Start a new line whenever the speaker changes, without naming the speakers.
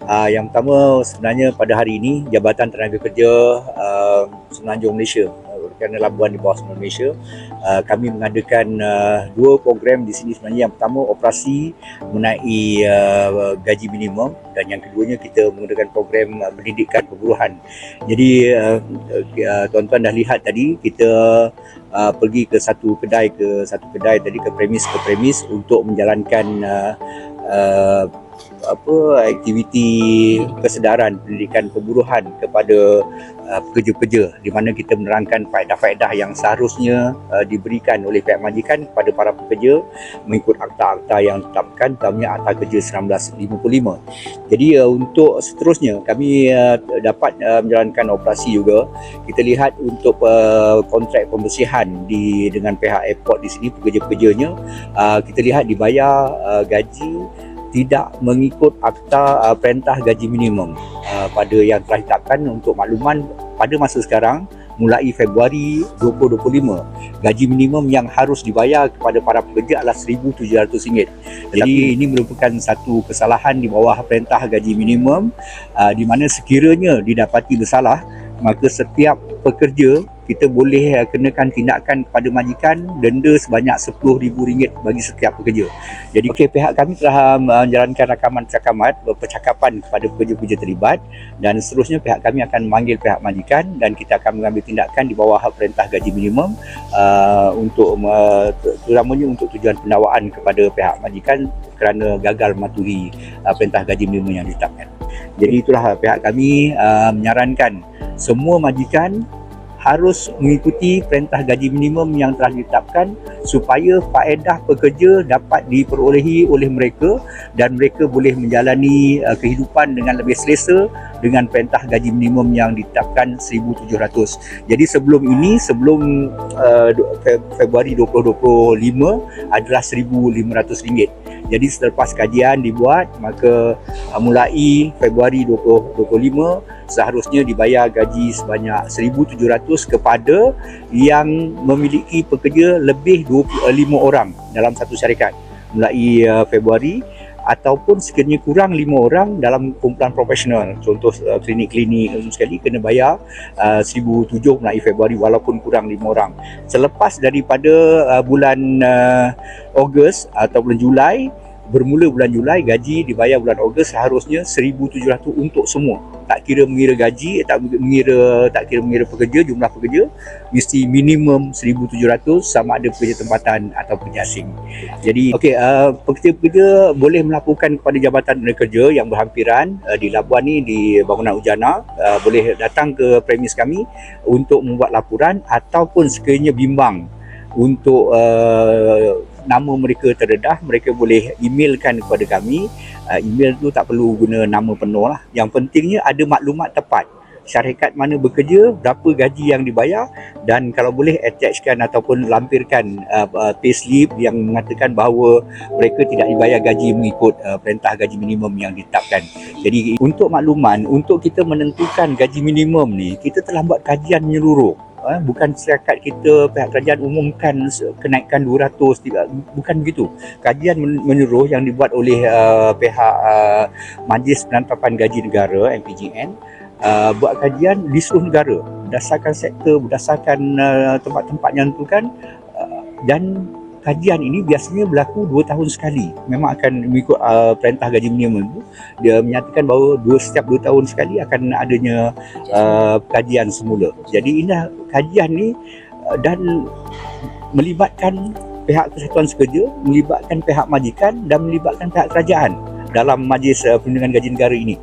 Yang pertama, sebenarnya pada hari ini Jabatan Tenaga Kerja Semenanjung Malaysia, kerana labuan di bawah Semenanjung Malaysia, kami mengadakan dua program di sini sebenarnya. Yang pertama, operasi mengenai gaji minimum, dan yang keduanya kita menggunakan program pendidikan perburuhan. Jadi tuan-tuan dah lihat tadi, kita pergi ke satu kedai tadi, ke premis untuk menjalankan aktiviti kesedaran pendidikan perburuhan kepada pekerja-pekerja, di mana kita menerangkan faedah-faedah yang seharusnya diberikan oleh pihak majikan kepada para pekerja mengikut akta-akta yang ditetapkan, terutamanya Akta Kerja 1955. Jadi untuk seterusnya kami dapat menjalankan operasi juga. Kita lihat untuk kontrak pembersihan dengan pihak airport di sini, pekerja-pekerjanya kita lihat dibayar gaji tidak mengikut akta perintah gaji minimum pada yang telah ditetapkan. Untuk makluman, pada masa sekarang mulai Februari 2025, gaji minimum yang harus dibayar kepada para pekerja adalah RM1,700. Jadi ini merupakan satu kesalahan di bawah perintah gaji minimum, di mana sekiranya didapati bersalah, maka setiap pekerja kita boleh kenakan tindakan kepada majikan, denda sebanyak RM10,000 bagi setiap pekerja. Jadi pihak kami telah menjalankan rakaman percakapan kepada pekerja-pekerja terlibat, dan seterusnya pihak kami akan memanggil pihak majikan dan kita akan mengambil tindakan di bawah perintah gaji minimum untuk terutamanya untuk tujuan pendakwaan kepada pihak majikan kerana gagal mematuhi perintah gaji minimum yang ditetapkan. Jadi itulah pihak kami menyarankan semua majikan harus mengikuti perintah gaji minimum yang telah ditetapkan supaya faedah pekerja dapat diperolehi oleh mereka dan mereka boleh menjalani kehidupan dengan lebih selesa dengan perintah gaji minimum yang ditetapkan RM1,700. Jadi sebelum Februari 2025 adalah RM1,500. Jadi selepas kajian dibuat, maka mulai Februari 2025 seharusnya dibayar gaji sebanyak RM1,700 kepada yang memiliki pekerja lebih 25 orang dalam satu syarikat mulai Februari, ataupun sekiranya kurang 5 orang dalam kumpulan profesional, contoh klinik-klinik sekali, kena bayar RM1,700 mulai Februari walaupun kurang 5 orang. Selepas daripada bulan Ogos atau bulan Julai, bermula bulan Julai, gaji dibayar bulan Ogos seharusnya RM1,700 untuk semua. Tak kira mengira gaji, tak kira mengira pekerja, jumlah pekerja, mesti minimum RM1,700 sama ada pekerja tempatan atau pekerja asing. Jadi pekerja-pekerja boleh melaporkan kepada Jabatan Tenaga Kerja yang berhampiran di Labuan ni, di Bangunan Ujana, boleh datang ke premis kami untuk membuat laporan, ataupun sekiranya bimbang untuk nama mereka terdedah, mereka boleh emailkan kepada kami. Email tu tak perlu guna nama penuh lah. Yang pentingnya ada maklumat tepat, syarikat mana bekerja, berapa gaji yang dibayar, dan kalau boleh attachkan ataupun lampirkan payslip yang mengatakan bahawa mereka tidak dibayar gaji mengikut perintah gaji minimum yang ditetapkan. Jadi untuk makluman, untuk kita menentukan gaji minimum ni, kita telah buat kajian menyeluruh. Bukan setakat kita pihak kerajaan umumkan kenaikan 200, bukan begitu. Kajian menyeluruh yang dibuat oleh pihak Majlis Penetapan Gaji Negara MPGN, buat kajian di seluruh negara berdasarkan sektor, berdasarkan tempat-tempat yang ditentukan, dan kajian ini biasanya berlaku 2 tahun sekali. Memang akan mengikut perintah gaji minimum itu. Dia menyatakan bahawa setiap 2 tahun sekali akan adanya kajian semula. Jadi inilah kajian ni, dan melibatkan pihak Kesatuan Sekerja, melibatkan pihak majikan dan melibatkan pihak kerajaan dalam Majlis Perlindungan Gaji Negara ini.